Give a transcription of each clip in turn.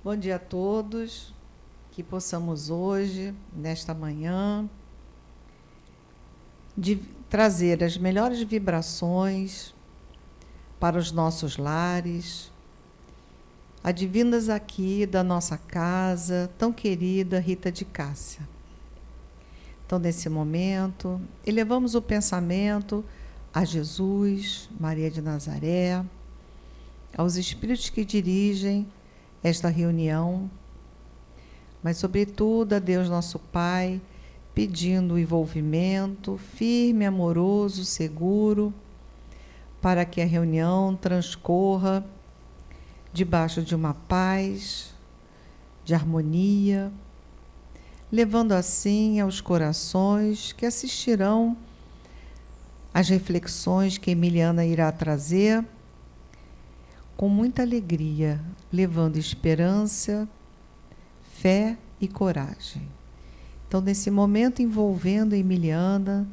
Bom dia a todos, que possamos hoje, nesta manhã, trazer as melhores vibrações para os nossos lares, advindas aqui da nossa casa, tão querida Rita de Cássia. Então, nesse momento, elevamos o pensamento a Jesus, Maria de Nazaré, aos espíritos que dirigem esta reunião, mas sobretudo a Deus nosso Pai, pedindo o envolvimento firme, amoroso, seguro, para que a reunião transcorra debaixo de uma paz, de harmonia, levando assim aos corações que assistirão às reflexões que Emiliana irá trazer, com muita alegria, levando esperança, fé e coragem. Então, nesse momento, envolvendo a Emiliana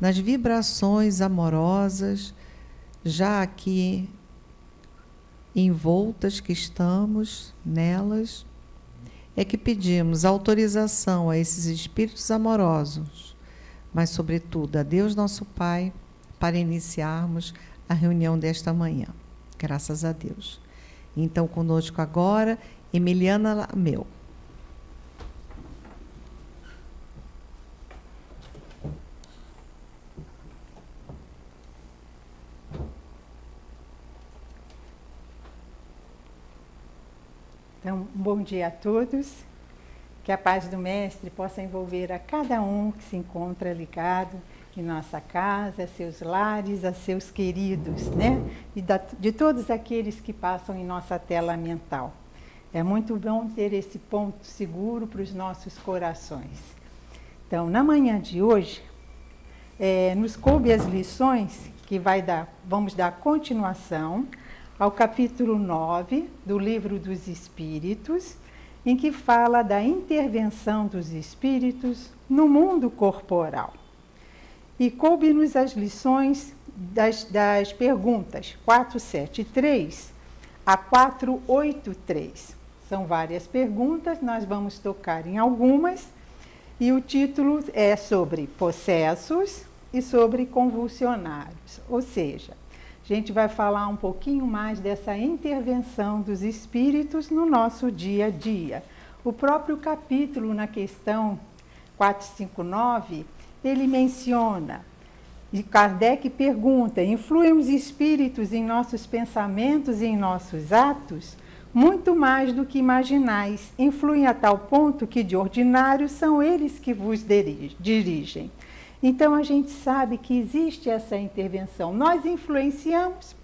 nas vibrações amorosas, já aqui envoltas que estamos nelas, é que pedimos autorização a esses espíritos amorosos, mas, sobretudo, a Deus nosso Pai, para iniciarmos a reunião desta manhã. Graças a Deus. Então, conosco agora, Emiliana Lameu. Então, bom dia a todos. Que a paz do Mestre possa envolver a cada um que se encontra ligado em nossa casa, a seus lares, a seus queridos, né? E de todos aqueles que passam em nossa tela mental. É muito bom ter esse ponto seguro para os nossos corações. Então, na manhã de hoje, nos coube as lições que vamos dar continuação ao capítulo 9 do Livro dos Espíritos, em que fala da intervenção dos espíritos no mundo corporal. E coube-nos as lições das perguntas 473 a 483. São várias perguntas, nós vamos tocar em algumas, e o título é sobre possessos e sobre convulsionários. Ou seja, a gente vai falar um pouquinho mais dessa intervenção dos espíritos no nosso dia a dia. O próprio capítulo, na questão 459, ele menciona, e Kardec pergunta: influem os espíritos em nossos pensamentos e em nossos atos? Muito mais do que imaginais. Influem a tal ponto que, de ordinário, são eles que vos dirigem. Então, a gente sabe que existe essa intervenção. Nós influenciamos,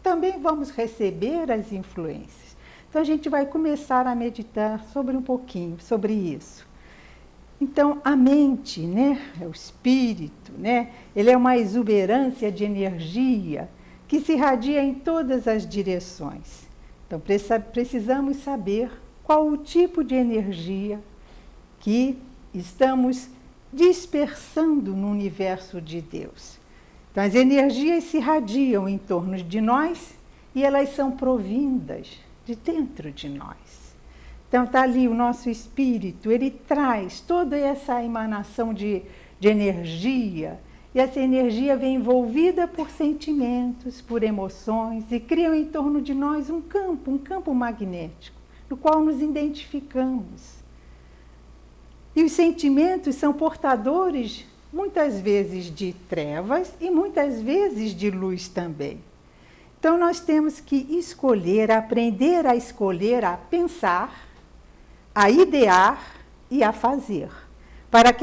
também vamos receber as influências. Então, a gente vai começar a meditar sobre um pouquinho sobre isso. Então, a mente, né, é o espírito, né, ele é uma exuberância de energia que se irradia em todas as direções. Então, precisamos saber qual o tipo de energia que estamos dispersando no universo de Deus. Então, as energias se irradiam em torno de nós e elas são provindas de dentro de nós. Então, está ali o nosso espírito, ele traz toda essa emanação de energia, e essa energia vem envolvida por sentimentos, por emoções, e criam em torno de nós um campo magnético, no qual nos identificamos. E os sentimentos são portadores, muitas vezes, de trevas e muitas vezes de luz também. Então, nós temos que escolher, aprender a escolher, a pensar, a idear e a fazer, para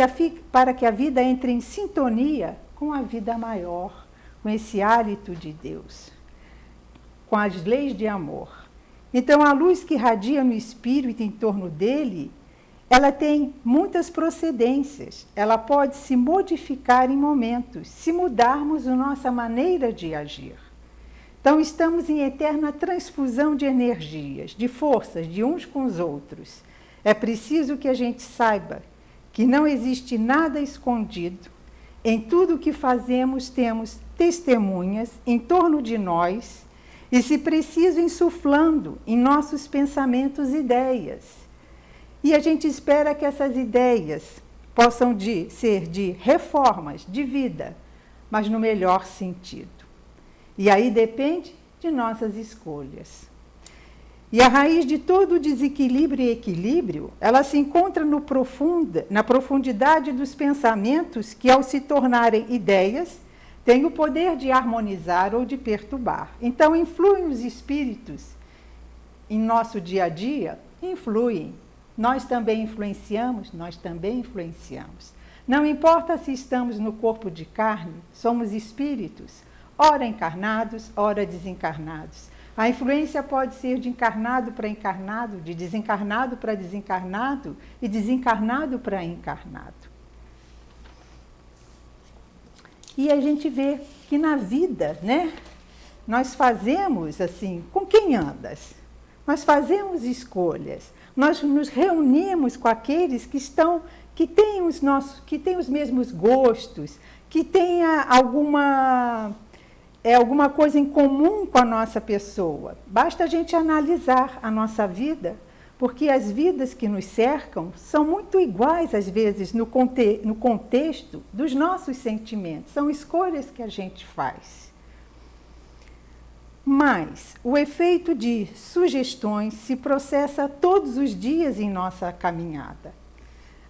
que a vida entre em sintonia com a vida maior, com esse hálito de Deus, com as leis de amor. Então, a luz que irradia no espírito em torno dele, ela tem muitas procedências, ela pode se modificar em momentos, se mudarmos a nossa maneira de agir. Então, estamos em eterna transfusão de energias, de forças, de uns com os outros. É preciso que a gente saiba que não existe nada escondido. Em tudo o que fazemos, temos testemunhas em torno de nós e, se preciso, insuflando em nossos pensamentos ideias. E a gente espera que essas ideias possam ser de reformas de vida, mas no melhor sentido. E aí depende de nossas escolhas. E a raiz de todo o desequilíbrio e equilíbrio, ela se encontra na profundidade dos pensamentos que, ao se tornarem ideias, têm o poder de harmonizar ou de perturbar. Então, influem os espíritos em nosso dia a dia? Influem. Nós também influenciamos? Nós também influenciamos. Não importa se estamos no corpo de carne, somos espíritos, ora encarnados, ora desencarnados. A influência pode ser de encarnado para encarnado, de desencarnado para desencarnado e desencarnado para encarnado. E a gente vê que na vida, né, nós fazemos assim, com quem andas? Nós fazemos escolhas, nós nos reunimos com aqueles que têm os mesmos gostos, que têm alguma coisa em comum com a nossa pessoa. Basta a gente analisar a nossa vida, porque as vidas que nos cercam são muito iguais, às vezes, no contexto dos nossos sentimentos. São escolhas que a gente faz. Mas o efeito de sugestões se processa todos os dias em nossa caminhada.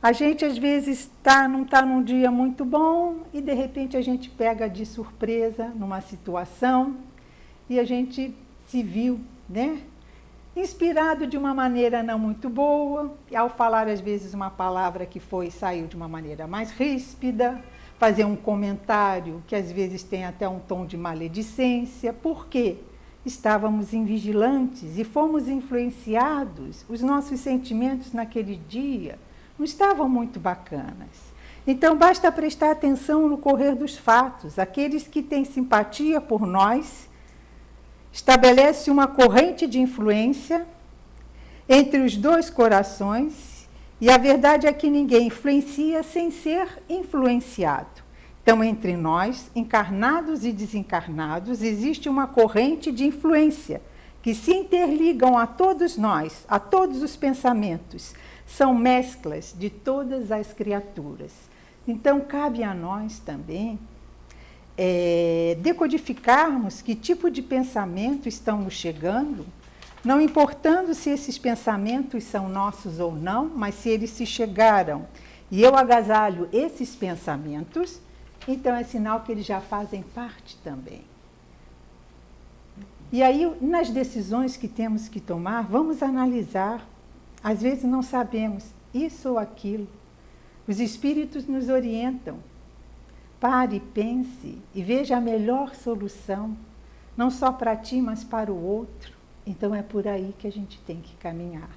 A gente, às vezes, não está num dia muito bom e, de repente, a gente pega de surpresa numa situação e a gente se viu, né, inspirado de uma maneira não muito boa, e ao falar, às vezes, uma palavra que saiu de uma maneira mais ríspida, fazer um comentário que, às vezes, tem até um tom de maledicência. Por quê? Estávamos invigilantes e fomos influenciados, os nossos sentimentos naquele dia não estavam muito bacanas. Então, basta prestar atenção no correr dos fatos. Aqueles que têm simpatia por nós, estabelece uma corrente de influência entre os dois corações, e a verdade é que ninguém influencia sem ser influenciado. Então, entre nós, encarnados e desencarnados, existe uma corrente de influência que se interligam a todos nós, a todos os pensamentos. São mesclas de todas as criaturas. Então, cabe a nós também decodificarmos que tipo de pensamento estão nos chegando, não importando se esses pensamentos são nossos ou não, mas se eles se chegaram e eu agasalho esses pensamentos, então é sinal que eles já fazem parte também. E aí, nas decisões que temos que tomar, vamos analisar. Às vezes não sabemos isso ou aquilo. Os espíritos nos orientam. Pare, pense e veja a melhor solução, não só para ti, mas para o outro. Então é por aí que a gente tem que caminhar.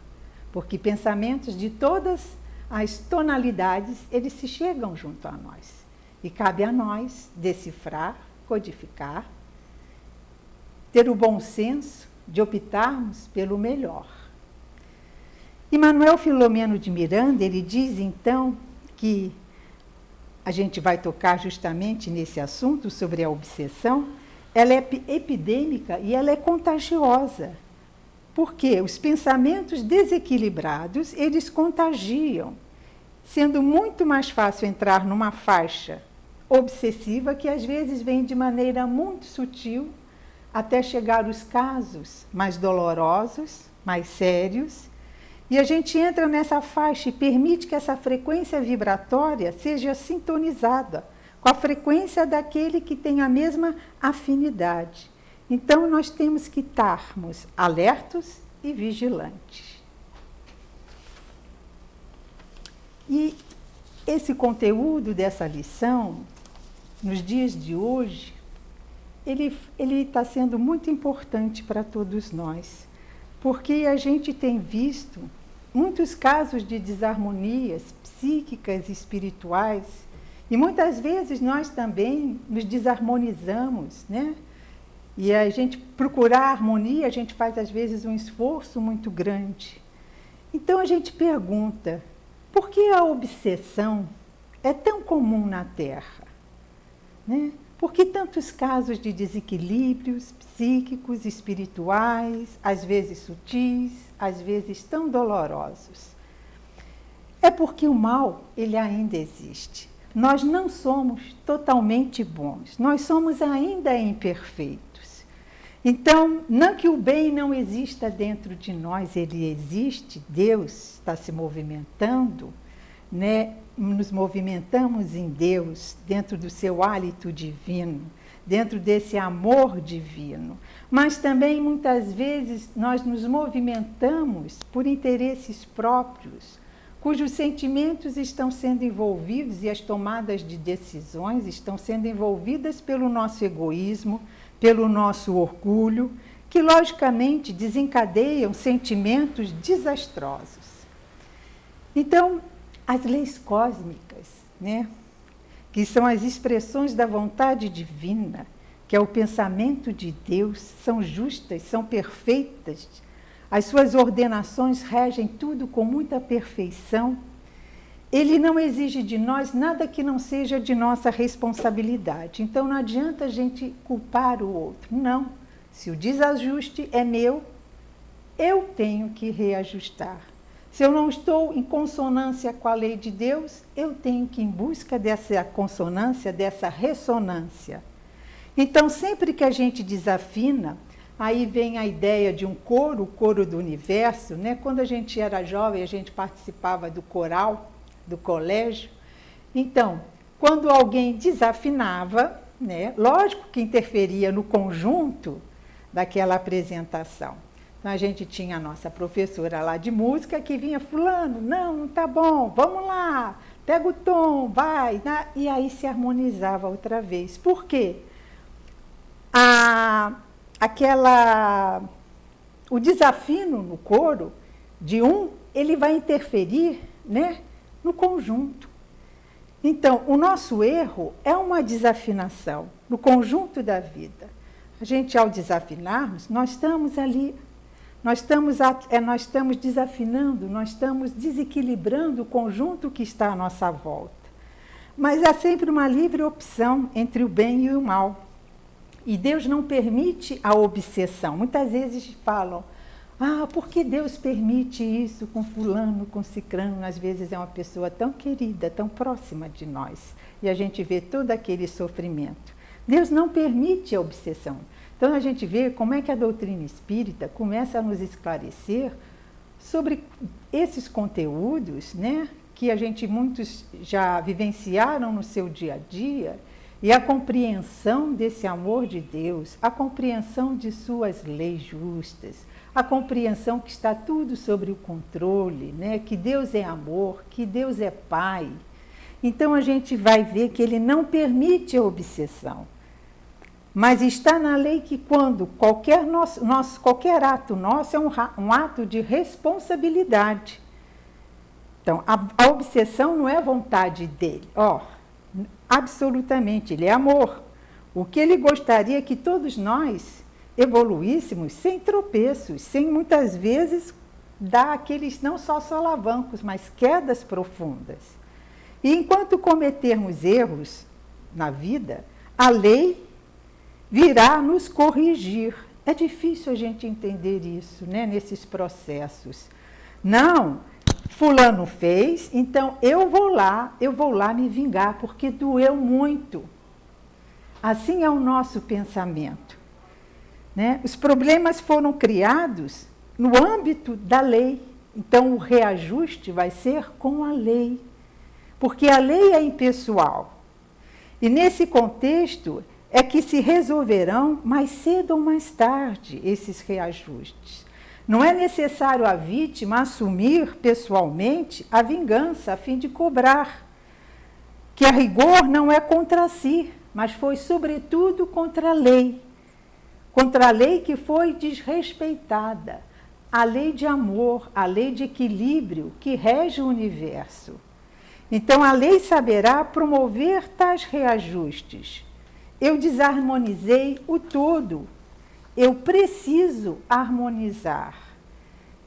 Porque pensamentos de todas as tonalidades, eles se chegam junto a nós. E cabe a nós decifrar, codificar, ter o bom senso de optarmos pelo melhor. E Manuel Filomeno de Miranda, ele diz então que a gente vai tocar justamente nesse assunto sobre a obsessão. Ela é epidêmica e ela é contagiosa. Porque os pensamentos desequilibrados, eles contagiam, sendo muito mais fácil entrar numa faixa obsessiva que às vezes vem de maneira muito sutil até chegar aos casos mais dolorosos, mais sérios. E a gente entra nessa faixa e permite que essa frequência vibratória seja sintonizada com a frequência daquele que tem a mesma afinidade. Então, nós temos que estarmos alertos e vigilantes. E esse conteúdo dessa lição, nos dias de hoje, ele está sendo muito importante para todos nós, porque a gente tem visto muitos casos de desarmonias psíquicas e espirituais, e muitas vezes nós também nos desarmonizamos, né? E a gente procurar harmonia, a gente faz às vezes um esforço muito grande. Então a gente pergunta, por que a obsessão é tão comum na Terra? Né? Por que tantos casos de desequilíbrios psíquicos, espirituais, às vezes sutis, às vezes tão dolorosos? É porque o mal, ele ainda existe. Nós não somos totalmente bons, nós somos ainda imperfeitos. Então, não que o bem não exista dentro de nós, ele existe, Deus está se movimentando, né? Nos movimentamos em Deus, dentro do seu hálito divino, dentro desse amor divino. Mas também, muitas vezes, nós nos movimentamos por interesses próprios, cujos sentimentos estão sendo envolvidos e as tomadas de decisões estão sendo envolvidas pelo nosso egoísmo, pelo nosso orgulho, que logicamente desencadeiam sentimentos desastrosos. Então, as leis cósmicas, né, que são as expressões da vontade divina, que é o pensamento de Deus, são justas, são perfeitas. As suas ordenações regem tudo com muita perfeição. Ele não exige de nós nada que não seja de nossa responsabilidade. Então, não adianta a gente culpar o outro. Não. Se o desajuste é meu, eu tenho que reajustar. Se eu não estou em consonância com a lei de Deus, eu tenho que ir em busca dessa consonância, dessa ressonância. Então, sempre que a gente desafina, aí vem a ideia de um coro, o coro do universo, né? Quando a gente era jovem, a gente participava do coral, do colégio. Então, quando alguém desafinava, né? Lógico que interferia no conjunto daquela apresentação. Então, a gente tinha a nossa professora lá de música que vinha, fulano, não tá bom, vamos lá, pega o tom, vai. E aí se harmonizava outra vez. Por quê? O desafino no coro de ele vai interferir, né, no conjunto. Então, o nosso erro é uma desafinação no conjunto da vida. A gente, ao desafinarmos, nós estamos ali, nós estamos desafinando, nós estamos desequilibrando o conjunto que está à nossa volta. Mas há sempre uma livre opção entre o bem e o mal. E Deus não permite a obsessão. Muitas vezes falam, por que Deus permite isso com fulano, com cicrano? Às vezes é uma pessoa tão querida, tão próxima de nós. E a gente vê todo aquele sofrimento. Deus não permite a obsessão. Então a gente vê como é que a doutrina espírita começa a nos esclarecer sobre esses conteúdos, né, que muitos já vivenciaram no seu dia a dia, e a compreensão desse amor de Deus, a compreensão de suas leis justas, a compreensão que está tudo sobre o controle, né? Que Deus é amor, que Deus é Pai. Então a gente vai ver que ele não permite a obsessão. Mas está na lei que quando qualquer ato nosso é um ato de responsabilidade. Então, a obsessão não é vontade dele. Absolutamente, ele é amor. O que ele gostaria é que todos nós evoluíssemos sem tropeços, sem muitas vezes dar aqueles não só solavancos, mas quedas profundas. E enquanto cometermos erros na vida, a lei virá nos corrigir. É difícil a gente entender isso, né, nesses processos. Não, fulano fez, então eu vou lá me vingar, porque doeu muito. Assim é o nosso pensamento, né? Os problemas foram criados no âmbito da lei, então o reajuste vai ser com a lei, porque a lei é impessoal. E nesse contexto é que se resolverão mais cedo ou mais tarde esses reajustes. Não é necessário a vítima assumir pessoalmente a vingança a fim de cobrar, que a rigor não é contra si, mas foi sobretudo contra a lei que foi desrespeitada, a lei de amor, a lei de equilíbrio que rege o universo. Então a lei saberá promover tais reajustes. Eu desarmonizei o todo. Eu preciso harmonizar.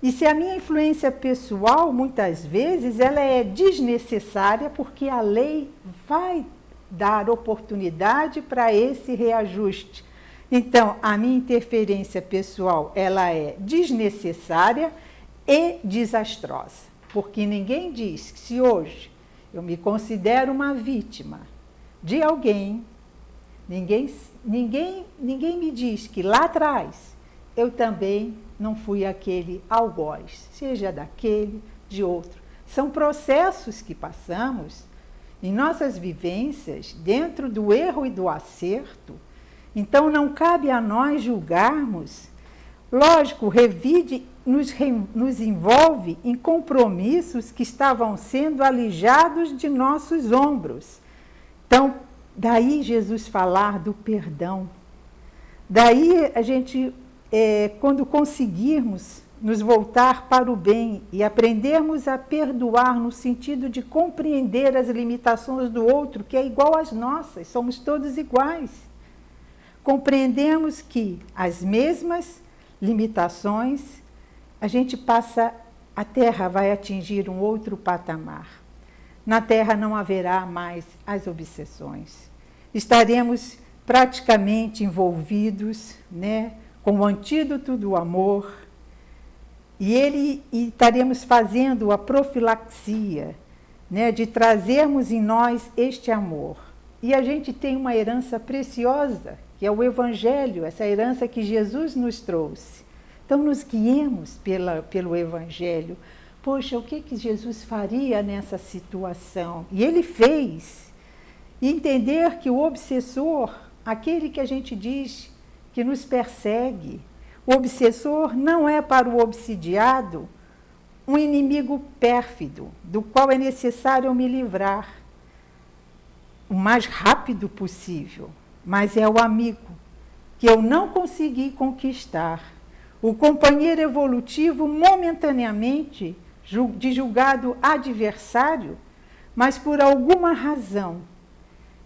E se a minha influência pessoal, muitas vezes, ela é desnecessária, porque a lei vai dar oportunidade para esse reajuste. Então, a minha interferência pessoal, ela é desnecessária e desastrosa, porque ninguém diz que se hoje eu me considero uma vítima de alguém, ninguém me diz que lá atrás eu também não fui aquele algoz, seja daquele, de outro. São processos que passamos em nossas vivências, dentro do erro e do acerto. Então, não cabe a nós julgarmos. Lógico, revide nos envolve em compromissos que estavam sendo alijados de nossos ombros. Então, daí Jesus falar do perdão. Daí a gente, quando conseguirmos nos voltar para o bem e aprendermos a perdoar no sentido de compreender as limitações do outro, que é igual às nossas, somos todos iguais. Compreendemos que as mesmas limitações, a Terra vai atingir um outro patamar. Na Terra não haverá mais as obsessões. Estaremos praticamente envolvidos, né, com o antídoto do amor, e estaremos fazendo a profilaxia, né, de trazermos em nós este amor. E a gente tem uma herança preciosa, que é o Evangelho, essa herança que Jesus nos trouxe. Então, nos guiemos pelo Evangelho. Poxa, o que Jesus faria nessa situação? E ele fez. E entender que o obsessor, aquele que a gente diz que nos persegue, o obsessor não é para o obsidiado um inimigo pérfido, do qual é necessário me livrar o mais rápido possível, mas é o amigo que eu não consegui conquistar, o companheiro evolutivo momentaneamente de julgado adversário, mas por alguma razão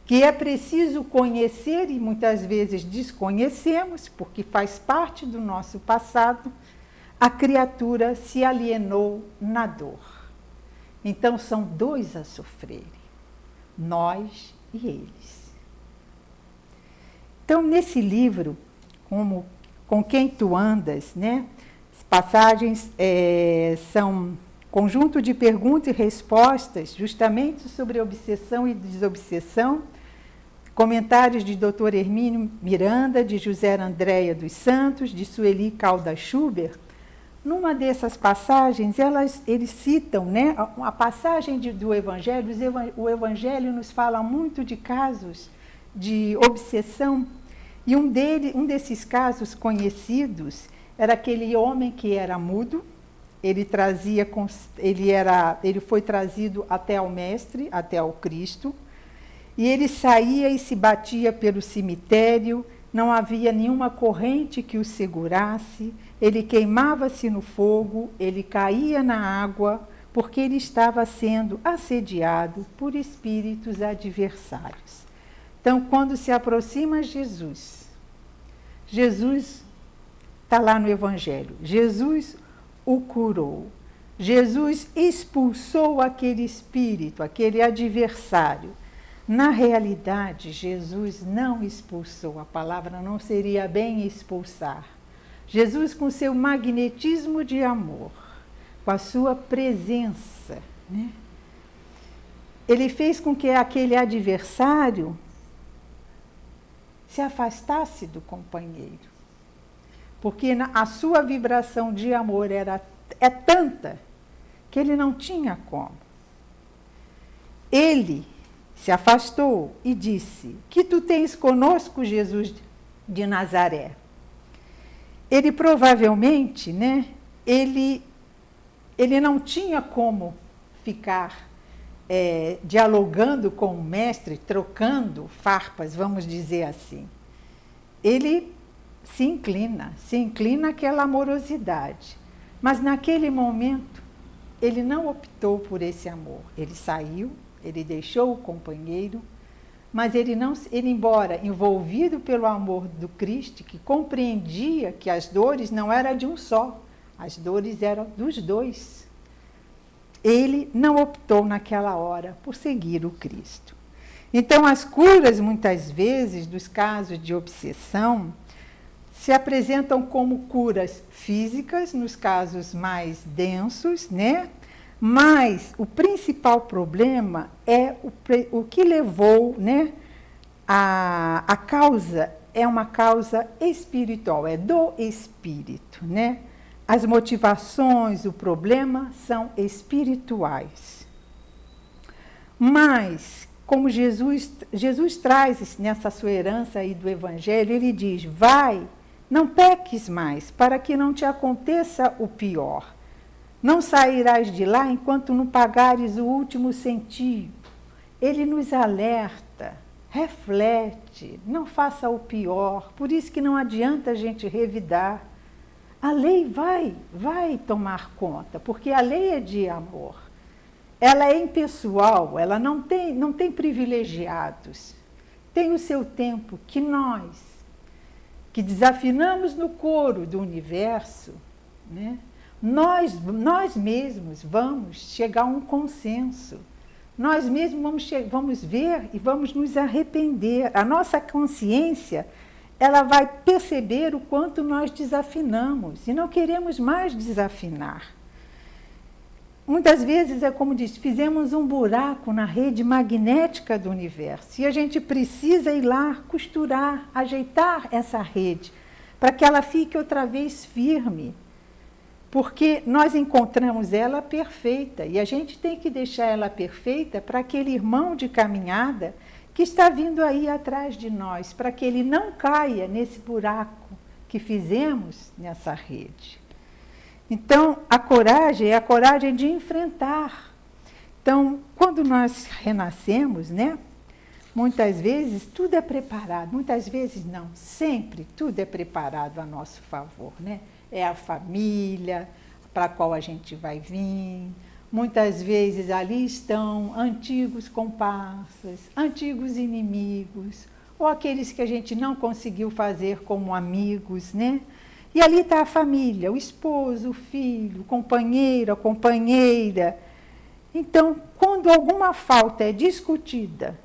que é preciso conhecer e muitas vezes desconhecemos, porque faz parte do nosso passado, a criatura se alienou na dor. Então são dois a sofrerem, nós e eles. Então, nesse livro, Com Quem Tu Andas, né, as passagens são conjunto de perguntas e respostas justamente sobre obsessão e desobsessão, comentários de Dr. Hermínio Miranda, de José Andréia dos Santos, de Sueli Caldas Schubert. Numa dessas passagens, eles citam, né, a passagem do Evangelho. O Evangelho nos fala muito de casos de obsessão, e um desses casos conhecidos era aquele homem que era mudo. Ele foi trazido até ao Mestre, até ao Cristo, e ele saía e se batia pelo cemitério, não havia nenhuma corrente que o segurasse, ele queimava-se no fogo, ele caía na água, porque ele estava sendo assediado por espíritos adversários. Então, quando se aproxima Jesus está lá no Evangelho, Jesus o curou, Jesus expulsou aquele espírito, aquele adversário. Na realidade, Jesus não expulsou, a palavra não seria bem expulsar. Jesus, com seu magnetismo de amor, com a sua presença, né, ele fez com que aquele adversário se afastasse do companheiro. Porque a sua vibração de amor é tanta que ele não tinha como. Ele se afastou e disse: que tu tens conosco, Jesus de Nazaré? Ele provavelmente, né, ele não tinha como ficar dialogando com o mestre, trocando farpas, vamos dizer assim. Ele se inclina àquela amorosidade. Mas naquele momento, ele não optou por esse amor. Ele saiu, ele deixou o companheiro, mas ele, embora envolvido pelo amor do Cristo, que compreendia que as dores não eram de um só, as dores eram dos dois, ele não optou naquela hora por seguir o Cristo. Então, as curas, muitas vezes, dos casos de obsessão, se apresentam como curas físicas, nos casos mais densos, né? Mas o principal problema é o que levou, né? A causa é uma causa espiritual, é do espírito, né? As motivações, o problema são espirituais. Mas, como Jesus traz nessa sua herança aí do Evangelho, ele diz, vai, não peques mais, para que não te aconteça o pior. Não sairás de lá enquanto não pagares o último centavo. Ele nos alerta, reflete, não faça o pior. Por isso que não adianta a gente revidar. A lei vai tomar conta, porque a lei é de amor. Ela é impessoal, ela não tem privilegiados. Tem o seu tempo que nós, que desafinamos no coro do universo, né? Nós mesmos vamos chegar a um consenso. Nós mesmos vamos ver e vamos nos arrepender. A nossa consciência, ela vai perceber o quanto nós desafinamos e não queremos mais desafinar. Muitas vezes, é como diz, fizemos um buraco na rede magnética do universo e a gente precisa ir lá costurar, ajeitar essa rede para que ela fique outra vez firme. Porque nós encontramos ela perfeita e a gente tem que deixar ela perfeita para aquele irmão de caminhada que está vindo aí atrás de nós, para que ele não caia nesse buraco que fizemos nessa rede. Então, a coragem é a coragem de enfrentar. Então, quando nós renascemos, né? Muitas vezes tudo é preparado, muitas vezes não, sempre tudo é preparado a nosso favor, né? É a família para a qual a gente vai vir. Muitas vezes ali estão antigos comparsas, antigos inimigos, ou aqueles que a gente não conseguiu fazer como amigos, né? E ali está a família, o esposo, o filho, o companheiro, a companheira. Então, quando alguma falta é discutida,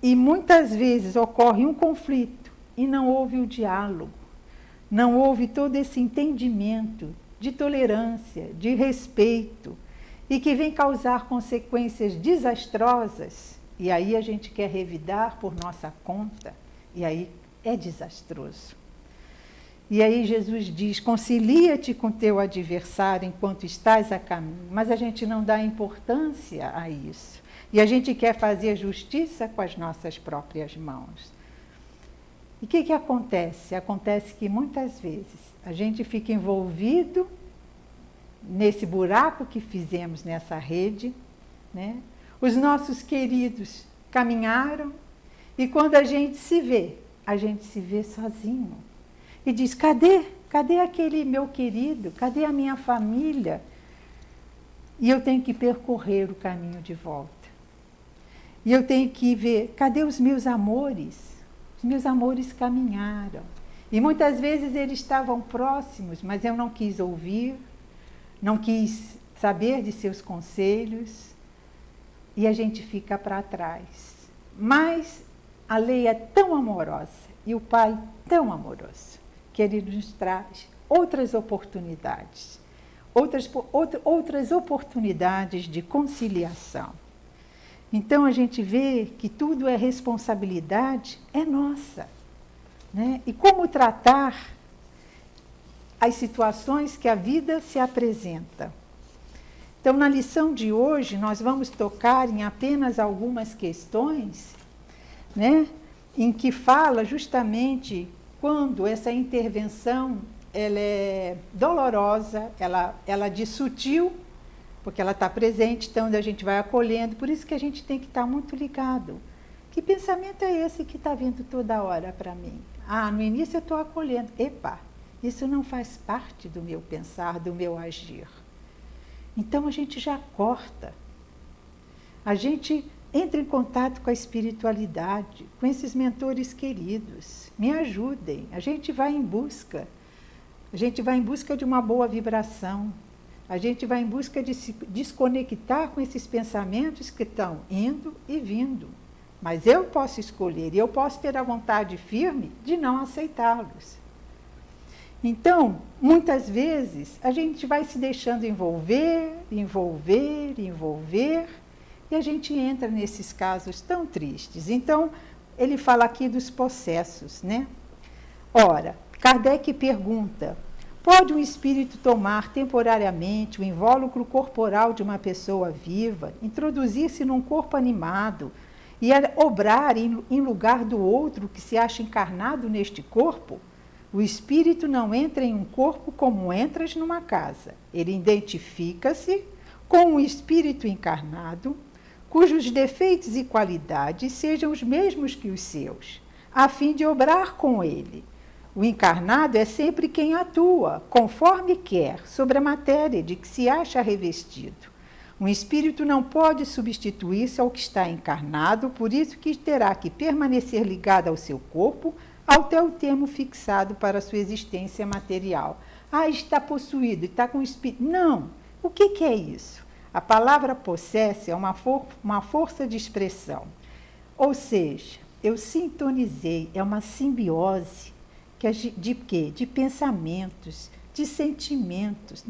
e muitas vezes ocorre um conflito, e não houve o diálogo, não houve todo esse entendimento de tolerância, de respeito, e que vem causar consequências desastrosas, e aí a gente quer revidar por nossa conta, e aí é desastroso. E aí Jesus diz, concilia-te com teu adversário enquanto estás a caminho, mas a gente não dá importância a isso. E a gente quer fazer justiça com as nossas próprias mãos. E o que acontece? Acontece que muitas vezes a gente fica envolvido nesse buraco que fizemos nessa rede, né? Os nossos queridos caminharam e quando a gente se vê sozinho. E diz, cadê aquele meu querido? Cadê a minha família? E eu tenho que percorrer o caminho de volta. E eu tenho que ver, cadê os meus amores? Os meus amores caminharam. E muitas vezes eles estavam próximos, mas eu não quis ouvir, não quis saber de seus conselhos, e a gente fica para trás. Mas a lei é tão amorosa, e o Pai tão amoroso, que Ele nos traz outras oportunidades, outras oportunidades de conciliação. Então, a gente vê que tudo é responsabilidade, é nossa, né? E como tratar as situações que a vida se apresenta. Então, na lição de hoje, nós vamos tocar em apenas algumas questões, né? Em que fala justamente quando essa intervenção ela é dolorosa, ela de sutil, porque ela está presente, então a gente vai acolhendo, por isso que a gente tem que estar muito ligado. Que pensamento é esse que está vindo toda hora para mim? No início eu estou acolhendo. Epa, isso não faz parte do meu pensar, do meu agir. Então a gente já corta. A gente entra em contato com a espiritualidade, com esses mentores queridos. Me ajudem, a gente vai em busca. A gente vai em busca de uma boa vibração. A gente vai em busca de se desconectar com esses pensamentos que estão indo e vindo, mas eu posso escolher e eu posso ter a vontade firme de não aceitá-los. Então, muitas vezes, a gente vai se deixando envolver, e a gente entra nesses casos tão tristes. Então, ele fala aqui dos possessos, né? Ora, Kardec pergunta: pode um espírito tomar temporariamente o invólucro corporal de uma pessoa viva, introduzir-se num corpo animado e obrar em lugar do outro que se acha encarnado neste corpo? O espírito não entra em um corpo como entras numa casa. Ele identifica-se com um espírito encarnado, cujos defeitos e qualidades sejam os mesmos que os seus, a fim de obrar com ele. O encarnado é sempre quem atua, conforme quer, sobre a matéria de que se acha revestido. Um espírito não pode substituir-se ao que está encarnado, por isso que terá que permanecer ligado ao seu corpo até o termo fixado para a sua existência material. Ah, está possuído, está com espírito. Não! O que é isso? A palavra possesse é uma força de expressão. Ou seja, eu sintonizei, é uma simbiose de quê? De pensamentos, de sentimentos.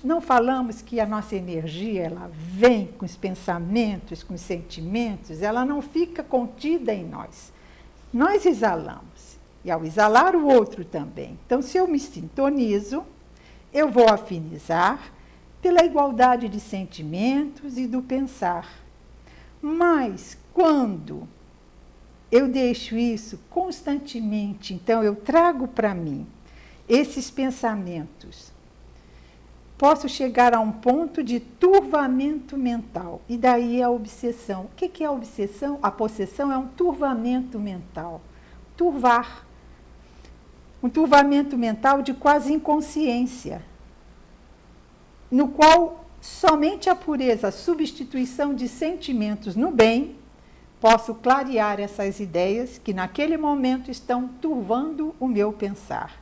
Não falamos que a nossa energia ela vem com os pensamentos, com os sentimentos, ela não fica contida em nós. Nós exalamos, e ao exalar o outro também. Então, se eu me sintonizo, eu vou afinizar pela igualdade de sentimentos e do pensar. Mas, quando eu deixo isso constantemente, então eu trago para mim esses pensamentos, posso chegar a um ponto de turvamento mental. E daí a obsessão. O que é a obsessão? A possessão é um turvamento mental. Turvar. Um turvamento mental de quase inconsciência, no qual somente a pureza, a substituição de sentimentos no bem, posso clarear essas ideias que naquele momento estão turvando o meu pensar.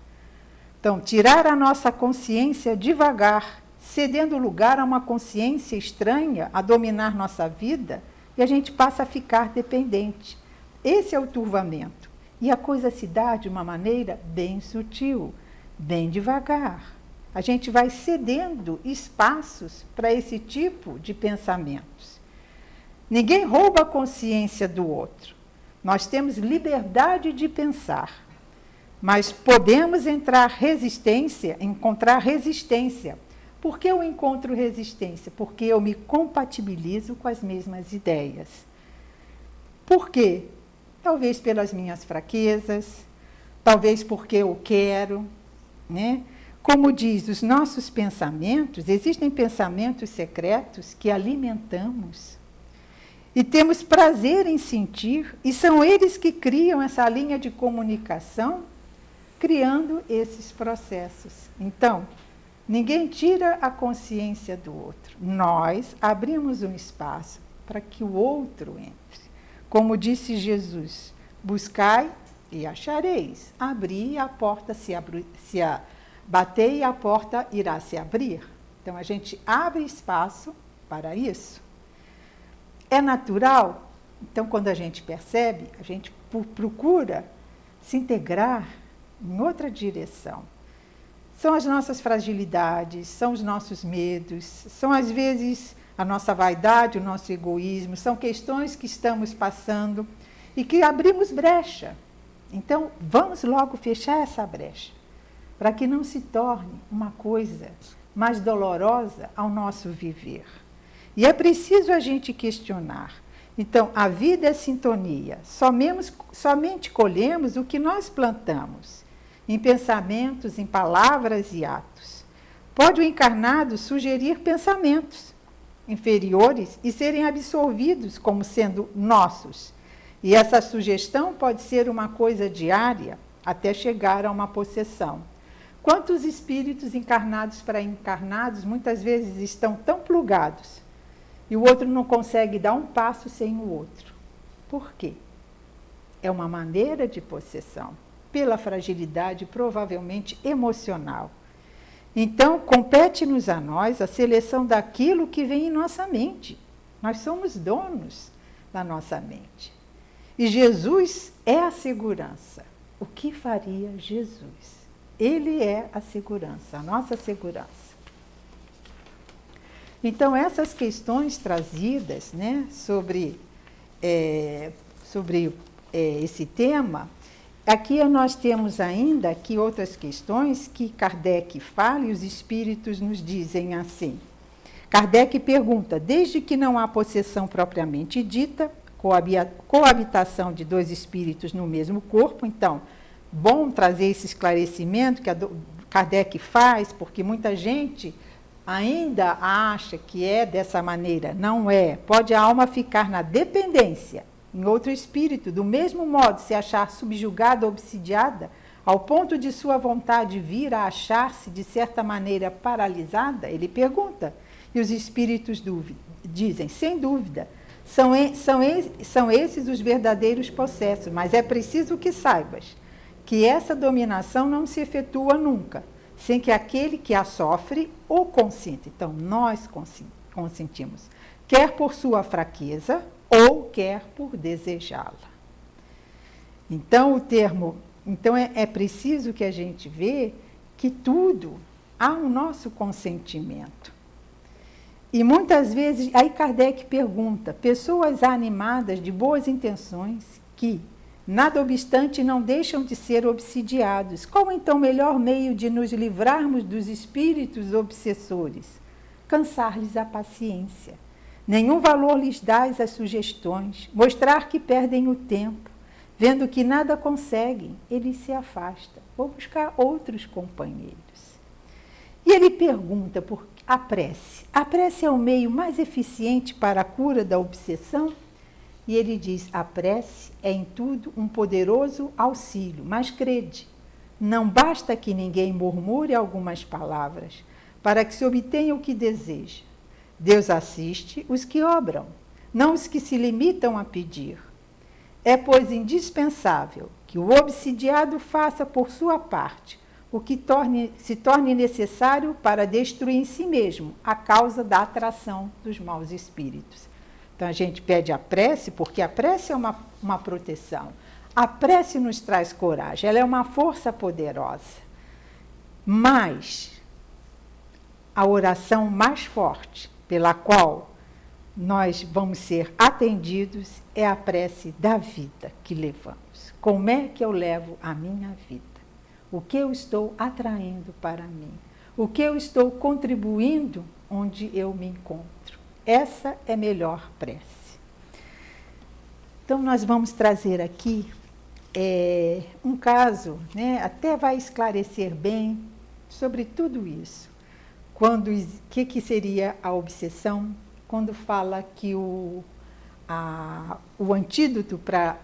Então, tirar a nossa consciência devagar, cedendo lugar a uma consciência estranha a dominar nossa vida, e a gente passa a ficar dependente. Esse é o turvamento. E a coisa se dá de uma maneira bem sutil, bem devagar. A gente vai cedendo espaços para esse tipo de pensamentos. Ninguém rouba a consciência do outro. Nós temos liberdade de pensar. Mas podemos encontrar resistência. Por que eu encontro resistência? Porque eu me compatibilizo com as mesmas ideias. Por quê? Talvez pelas minhas fraquezas, talvez porque eu quero, né? Como diz, os nossos pensamentos, existem pensamentos secretos que alimentamos e temos prazer em sentir, e são eles que criam essa linha de comunicação, criando esses processos. Então, ninguém tira a consciência do outro. Nós abrimos um espaço para que o outro entre. Como disse Jesus, buscai e achareis. Abri e a porta batei e a porta irá se abrir. Então, a gente abre espaço para isso. É natural? Então, quando a gente percebe, a gente procura se integrar em outra direção. São as nossas fragilidades, são os nossos medos, são às vezes a nossa vaidade, o nosso egoísmo, são questões que estamos passando e que abrimos brecha. Então, vamos logo fechar essa brecha, para que não se torne uma coisa mais dolorosa ao nosso viver. E é preciso a gente questionar. Então, a vida é sintonia. Somente colhemos o que nós plantamos, em pensamentos, em palavras e atos. Pode o encarnado sugerir pensamentos inferiores e serem absorvidos como sendo nossos. E essa sugestão pode ser uma coisa diária, até chegar a uma possessão. Quantos espíritos encarnados para encarnados muitas vezes estão tão plugados e o outro não consegue dar um passo sem o outro? Por quê? É uma maneira de possessão, pela fragilidade provavelmente emocional. Então, compete-nos a nós a seleção daquilo que vem em nossa mente. Nós somos donos da nossa mente. E Jesus é a segurança. O que faria Jesus? Ele é a segurança, a nossa segurança. Então, essas questões trazidas, né, sobre esse tema, aqui nós temos ainda aqui outras questões que Kardec fala e os espíritos nos dizem assim. Kardec pergunta, desde que não há possessão propriamente dita, coabitação de dois espíritos no mesmo corpo, então, bom trazer esse esclarecimento que Kardec faz, porque muita gente ainda acha que é dessa maneira. Não é. Pode a alma ficar na dependência, em outro espírito, do mesmo modo se achar subjugada ou obsidiada, ao ponto de sua vontade vir a achar-se, de certa maneira, paralisada? Ele pergunta. E os espíritos dizem, sem dúvida, são esses os verdadeiros possessos, mas é preciso que saibas que essa dominação não se efetua nunca, sem que aquele que a sofre o consinta. Então, nós consentimos, quer por sua fraqueza ou quer por desejá-la. Então, é preciso que a gente vê que tudo há um nosso consentimento. E muitas vezes, aí Kardec pergunta, pessoas animadas de boas intenções que, nada obstante, não deixam de ser obsidiados. Qual então o melhor meio de nos livrarmos dos espíritos obsessores? Cansar-lhes a paciência. Nenhum valor lhes dás as sugestões, mostrar que perdem o tempo. Vendo que nada conseguem, eles se afastam. Vou buscar outros companheiros. E ele pergunta por a prece. A prece é o meio mais eficiente para a cura da obsessão? E ele diz, a prece é em tudo um poderoso auxílio, mas crede, não basta que ninguém murmure algumas palavras para que se obtenha o que deseja. Deus assiste os que obram, não os que se limitam a pedir. É, pois, indispensável que o obsidiado faça por sua parte o que se torne necessário para destruir em si mesmo a causa da atração dos maus espíritos. Então, a gente pede a prece, porque a prece é uma proteção. A prece nos traz coragem, ela é uma força poderosa. Mas a oração mais forte, pela qual nós vamos ser atendidos, é a prece da vida que levamos. Como é que eu levo a minha vida? O que eu estou atraindo para mim? O que eu estou contribuindo onde eu me encontro? Essa é a melhor prece. Então, nós vamos trazer aqui um caso, né, até vai esclarecer bem sobre tudo isso. Que seria a obsessão? Quando fala que o antídoto para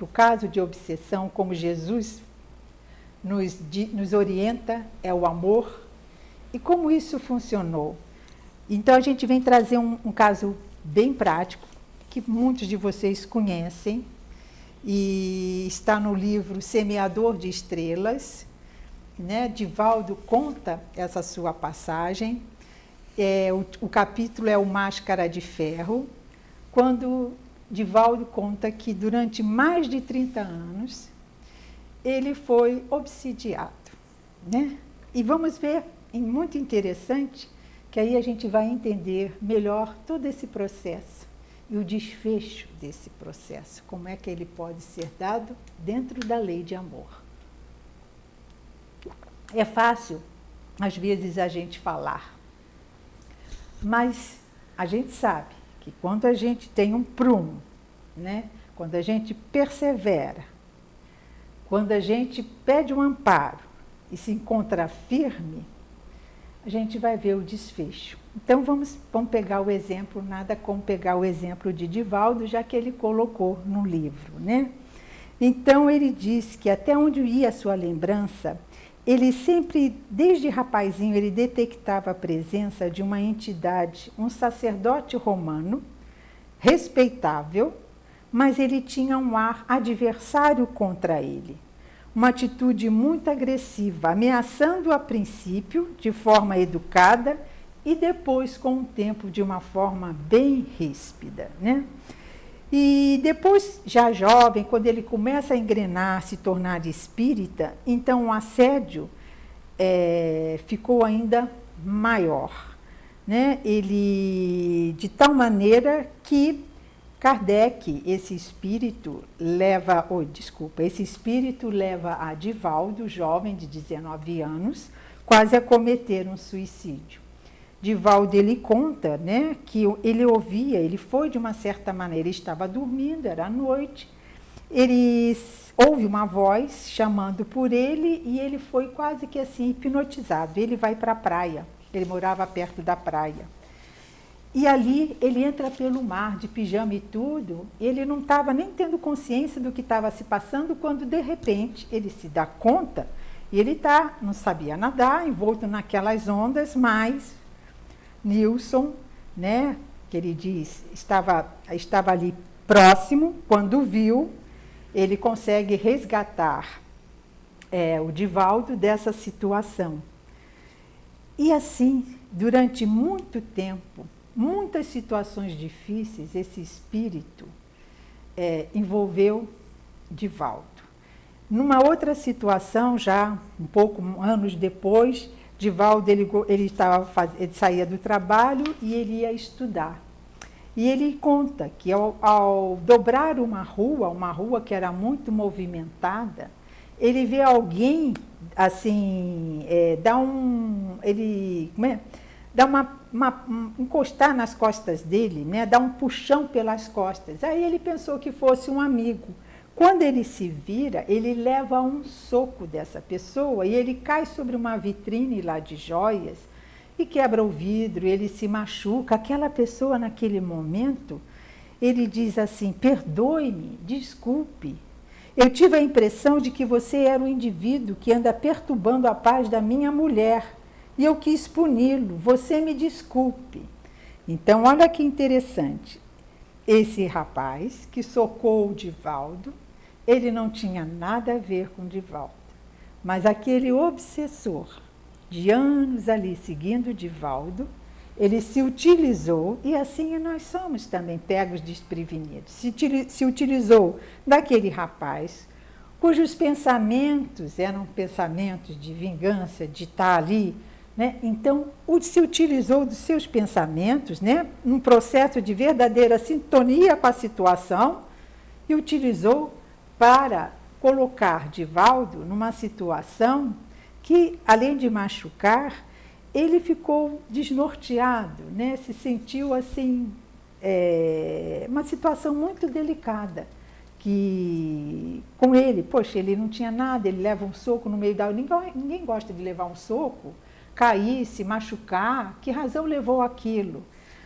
o caso de obsessão, como Jesus nos orienta, é o amor. E como isso funcionou? Então, a gente vem trazer um caso bem prático, que muitos de vocês conhecem, e está no livro Semeador de Estrelas, né? Divaldo conta essa sua passagem. O capítulo é o Máscara de Ferro, quando Divaldo conta que durante mais de 30 anos ele foi obsidiado, né? E vamos ver, muito interessante, que aí a gente vai entender melhor todo esse processo e o desfecho desse processo, como é que ele pode ser dado dentro da lei de amor. É fácil, às vezes, a gente falar, mas a gente sabe que quando a gente tem um prumo, né? Quando a gente persevera, quando a gente pede um amparo e se encontra firme, a gente vai ver o desfecho. Então, vamos pegar o exemplo, nada como pegar o exemplo de Divaldo, já que ele colocou no livro, né? Então, ele diz que até onde ia a sua lembrança, ele sempre, desde rapazinho, ele detectava a presença de uma entidade, um sacerdote romano, respeitável, mas ele tinha um ar adversário contra ele. Uma atitude muito agressiva, ameaçando a princípio de forma educada e depois, com o tempo, de uma forma bem ríspida, né? E depois, já jovem, quando ele começa a engrenar, se tornar espírita, então o assédio ficou ainda maior, né? Ele, de tal maneira que Kardec, esse espírito leva a Divaldo, jovem de 19 anos, quase a cometer um suicídio. Divaldo, ele conta, né, que ele ouvia, ele foi de uma certa maneira, ele estava dormindo, era noite, ele ouve uma voz chamando por ele e ele foi quase que assim hipnotizado. Ele vai para a praia, ele morava perto da praia. E ali ele entra pelo mar, de pijama e tudo, ele não estava nem tendo consciência do que estava se passando, quando de repente ele se dá conta, e ele não sabia nadar, envolto naquelas ondas, mas Nilson, né, que ele diz, estava ali próximo, quando viu, ele consegue resgatar o Divaldo dessa situação. E assim, durante muito tempo, muitas situações difíceis, esse espírito envolveu Divaldo. Numa outra situação, já um pouco anos depois, Divaldo ele saía do trabalho e ele ia estudar. E ele conta que ao dobrar uma rua que era muito movimentada, ele vê alguém assim, encostar nas costas dele, né, dar um puxão pelas costas. Aí ele pensou que fosse um amigo. Quando ele se vira, ele leva um soco dessa pessoa e ele cai sobre uma vitrine lá de joias e quebra o vidro, ele se machuca. Aquela pessoa, naquele momento, ele diz assim: perdoe-me, desculpe. Eu tive a impressão de que você era um indivíduo que anda perturbando a paz da minha mulher e eu quis puni-lo, você me desculpe. Então, olha que interessante. Esse rapaz que socou o Divaldo, ele não tinha nada a ver com o Divaldo, mas aquele obsessor de anos ali seguindo o Divaldo, ele se utilizou, e assim nós somos também pegos desprevenidos, se utilizou daquele rapaz, cujos pensamentos eram pensamentos de vingança, de estar ali, né? Então, se utilizou dos seus pensamentos, né, num processo de verdadeira sintonia com a situação, e utilizou para colocar Divaldo numa situação que, além de machucar, ele ficou desnorteado, né? Se sentiu assim, uma situação muito delicada, que com ele, poxa, ele não tinha nada, ele leva um soco no meio da... Ninguém gosta de levar um soco, cair, se machucar, que razão levou aquilo?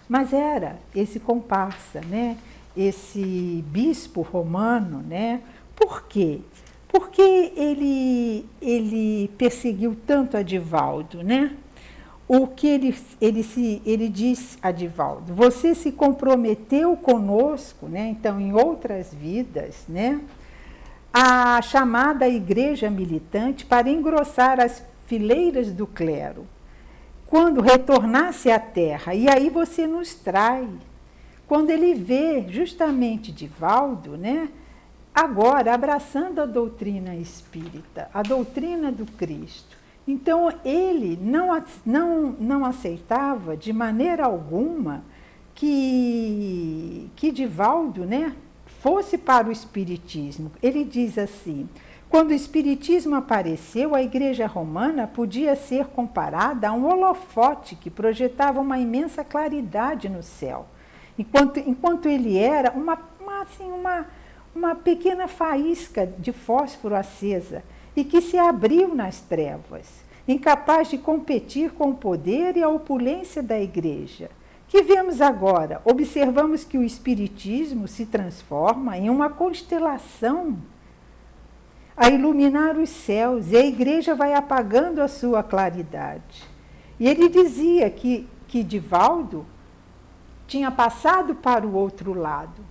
Mas era esse comparsa, né? Esse bispo romano, né? Por quê? Porque ele perseguiu tanto a Divaldo, né? O que ele diz a Divaldo: você se comprometeu conosco, né? Então, em outras vidas, né? A chamada igreja militante para engrossar as fileiras do clero, quando retornasse à terra, e aí você nos trai. Quando ele vê justamente Divaldo, né, agora abraçando a doutrina espírita, a doutrina do Cristo, então ele não aceitava de maneira alguma que Divaldo, né, fosse para o espiritismo. Ele diz assim: quando o espiritismo apareceu, a igreja romana podia ser comparada a um holofote que projetava uma imensa claridade no céu, enquanto ele era uma pequena faísca de fósforo acesa e que se abriu nas trevas, incapaz de competir com o poder e a opulência da igreja. Que vemos agora? Observamos que o espiritismo se transforma em uma constelação a iluminar os céus, e a igreja vai apagando a sua claridade. E ele dizia que Divaldo tinha passado para o outro lado,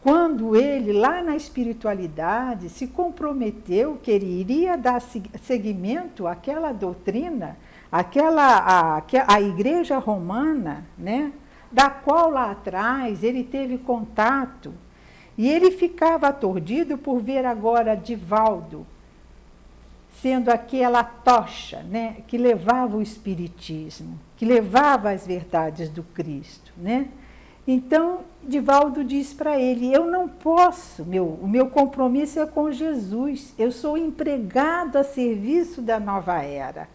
quando ele, lá na espiritualidade, se comprometeu que ele iria dar seguimento àquela doutrina, a igreja romana, né, da qual lá atrás ele teve contato. E ele ficava aturdido por ver agora Divaldo sendo aquela tocha, né, que levava o espiritismo, que levava as verdades do Cristo, né? Então, Divaldo diz para ele: eu não posso, o meu compromisso é com Jesus, eu sou empregado a serviço da nova era.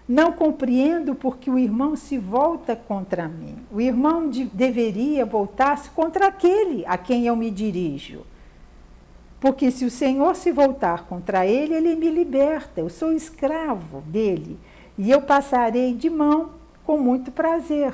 Não compreendo porque o irmão se volta contra mim. O irmão deveria voltar-se contra aquele a quem eu me dirijo. Porque se o Senhor se voltar contra ele, ele me liberta. Eu sou escravo dele e eu passarei de mão com muito prazer,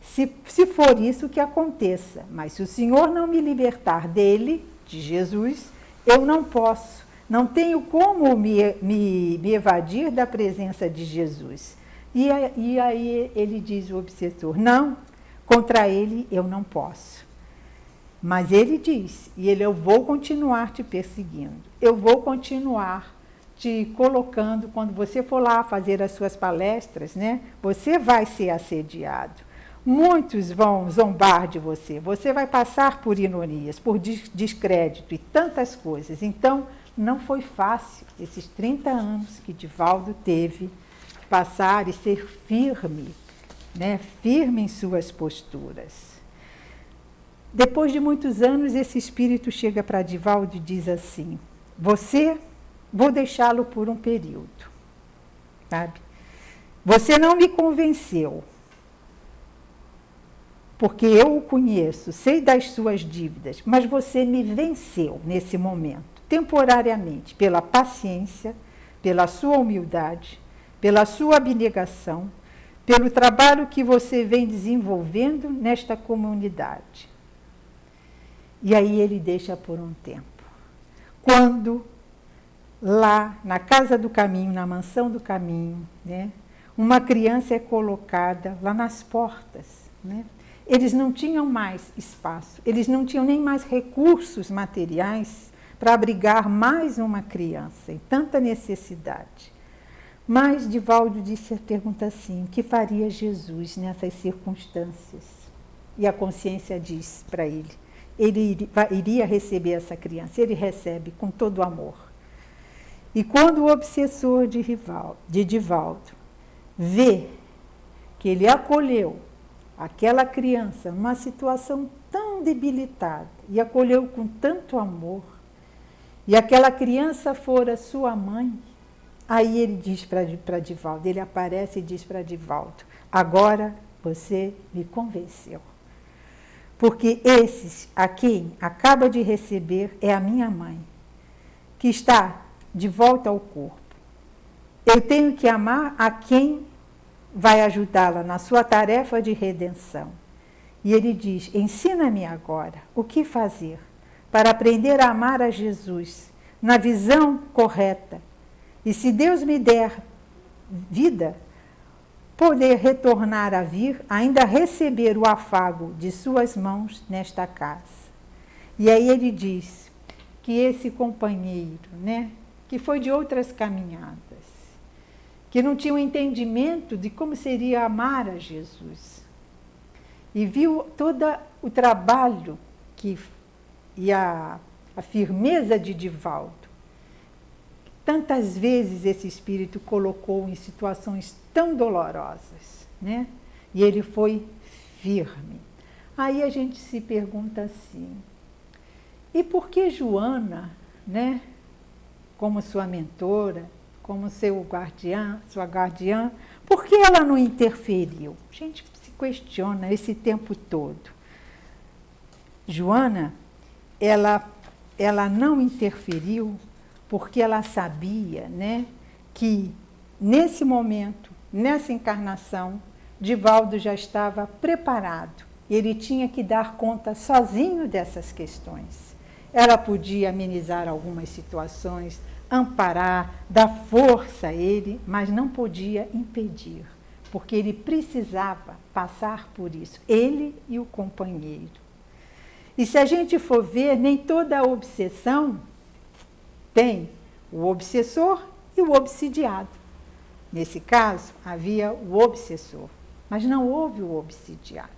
se for isso que aconteça. Mas se o Senhor não me libertar dele, de Jesus, eu não posso. Não tenho como me evadir da presença de Jesus. E aí ele diz, o obsessor: não, contra ele eu não posso. Mas ele diz, eu vou continuar te perseguindo, eu vou continuar te colocando, quando você for lá fazer as suas palestras, né, você vai ser assediado. Muitos vão zombar de você, você vai passar por ironias, por descrédito e tantas coisas. Então, não foi fácil esses 30 anos que Divaldo teve passar e ser firme, né, firme em suas posturas. Depois de muitos anos, esse espírito chega para Divaldo e diz assim: vou deixá-lo por um período, sabe? Você não me convenceu, porque eu o conheço, sei das suas dívidas, mas você me venceu nesse momento, temporariamente, pela paciência, pela sua humildade, pela sua abnegação, pelo trabalho que você vem desenvolvendo nesta comunidade. E aí ele deixa por um tempo. Quando lá na Casa do Caminho, na Mansão do Caminho, né, uma criança é colocada lá nas portas, né? Eles não tinham mais espaço, eles não tinham nem mais recursos materiais para abrigar mais uma criança, em tanta necessidade. Mas Divaldo pergunta assim: o que faria Jesus nessas circunstâncias? E a consciência diz para ele: ele iria receber essa criança. Ele recebe com todo amor. E quando o obsessor de Divaldo vê que ele acolheu aquela criança numa situação tão debilitada e acolheu com tanto amor, e aquela criança fora sua mãe, aí ele diz para Divaldo, ele aparece e diz para Divaldo: agora você me convenceu. Porque esses a quem acaba de receber é a minha mãe, que está de volta ao corpo. Eu tenho que amar a quem vai ajudá-la na sua tarefa de redenção. E ele diz: ensina-me agora o que fazer para aprender a amar a Jesus na visão correta. E se Deus me der vida, poder retornar a vir, ainda receber o afago de suas mãos nesta casa. E aí ele diz que esse companheiro, né, que foi de outras caminhadas, que não tinha um entendimento de como seria amar a Jesus, e viu todo o trabalho e a firmeza de Divaldo. Tantas vezes esse espírito colocou em situações tão dolorosas, né? E ele foi firme. Aí a gente se pergunta assim: e por que Joana, né, como sua mentora, como sua guardiã, por que ela não interferiu? A gente se questiona esse tempo todo. Joana, ela não interferiu porque ela sabia, né, que nesse momento, nessa encarnação, Divaldo já estava preparado. Ele tinha que dar conta sozinho dessas questões. Ela podia amenizar algumas situações, amparar, dar força a ele, mas não podia impedir, porque ele precisava passar por isso, ele e o companheiro. E se a gente for ver, nem toda obsessão tem o obsessor e o obsidiado. Nesse caso, havia o obsessor, mas não houve o obsidiado.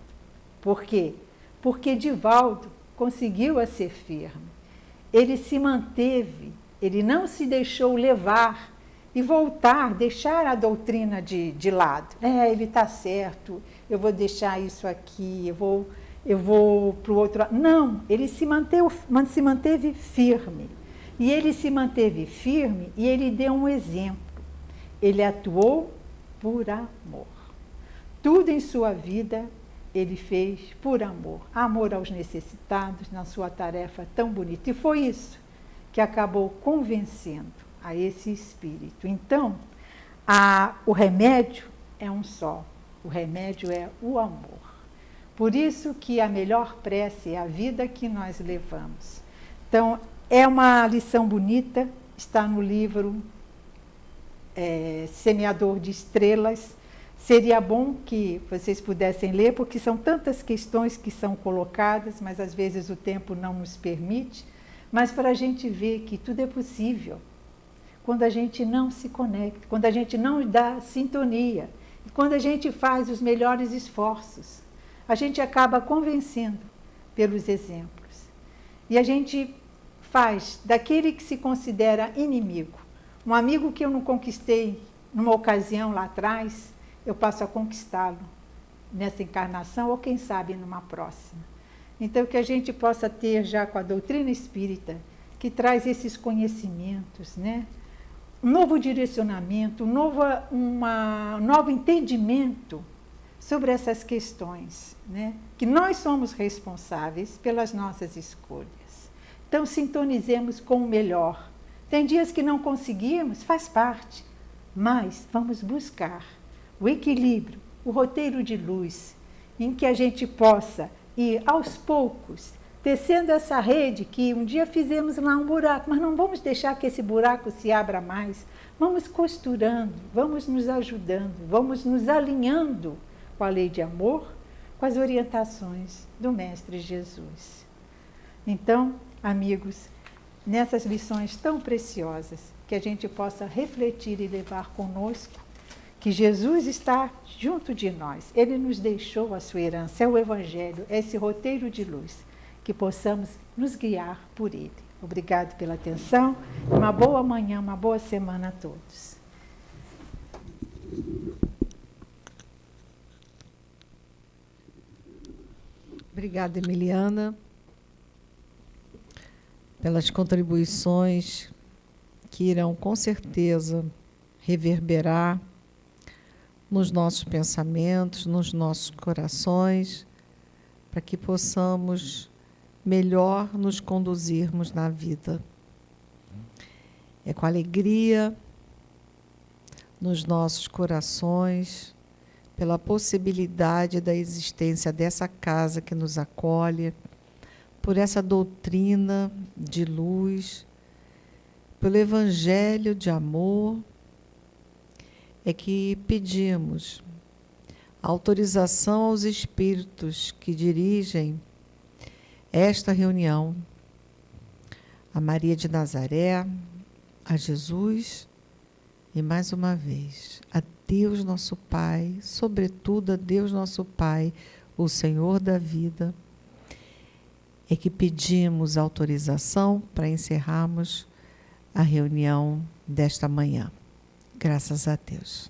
Por quê? Porque Divaldo conseguiu a ser firme. Ele se manteve, ele não se deixou levar e voltar, deixar a doutrina de lado. Ele está certo, eu vou deixar isso aqui, eu vou para o outro lado. Não, ele se manteve firme. E ele se manteve firme e ele deu um exemplo. Ele atuou por amor. Tudo em sua vida ele fez por amor. Amor aos necessitados, na sua tarefa tão bonita. E foi isso que acabou convencendo a esse espírito. Então, o remédio é um só. O remédio é o amor. Por isso que a melhor prece é a vida que nós levamos. Então, é uma lição bonita, está no livro Semeador de Estrelas. Seria bom que vocês pudessem ler, porque são tantas questões que são colocadas, mas às vezes o tempo não nos permite, mas para a gente ver que tudo é possível. Quando a gente não se conecta, quando a gente não dá sintonia, quando a gente faz os melhores esforços, a gente acaba convencendo pelos exemplos. E a gente faz daquele que se considera inimigo, um amigo que eu não conquistei numa ocasião lá atrás, eu passo a conquistá-lo nessa encarnação ou quem sabe numa próxima. Então que a gente possa ter já com a doutrina espírita, que traz esses conhecimentos, né? Um novo direcionamento, um novo entendimento sobre essas questões, né? Que nós somos responsáveis pelas nossas escolhas. Então sintonizemos com o melhor. Tem dias que não conseguimos, faz parte, mas vamos buscar o equilíbrio, o roteiro de luz, em que a gente possa ir aos poucos, tecendo essa rede que um dia fizemos lá um buraco, mas não vamos deixar que esse buraco se abra mais. Vamos costurando, vamos nos ajudando, vamos nos alinhando com a lei de amor, com as orientações do Mestre Jesus. Então, amigos, nessas lições tão preciosas, que a gente possa refletir e levar conosco, que Jesus está junto de nós. Ele nos deixou a sua herança, é o Evangelho, é esse roteiro de luz, que possamos nos guiar por ele. Obrigado pela atenção, uma boa manhã, uma boa semana a todos. Obrigada, Emiliana, pelas contribuições que irão com certeza reverberar nos nossos pensamentos, nos nossos corações, para que possamos melhor nos conduzirmos na vida. É com alegria nos nossos corações, pela possibilidade da existência dessa casa que nos acolhe, por essa doutrina de luz, pelo Evangelho de amor, é que pedimos autorização aos espíritos que dirigem esta reunião, a Maria de Nazaré, a Jesus e, mais uma vez, a Deus nosso Pai, sobretudo a Deus nosso Pai, o Senhor da vida, é que pedimos autorização para encerrarmos a reunião desta manhã. Graças a Deus.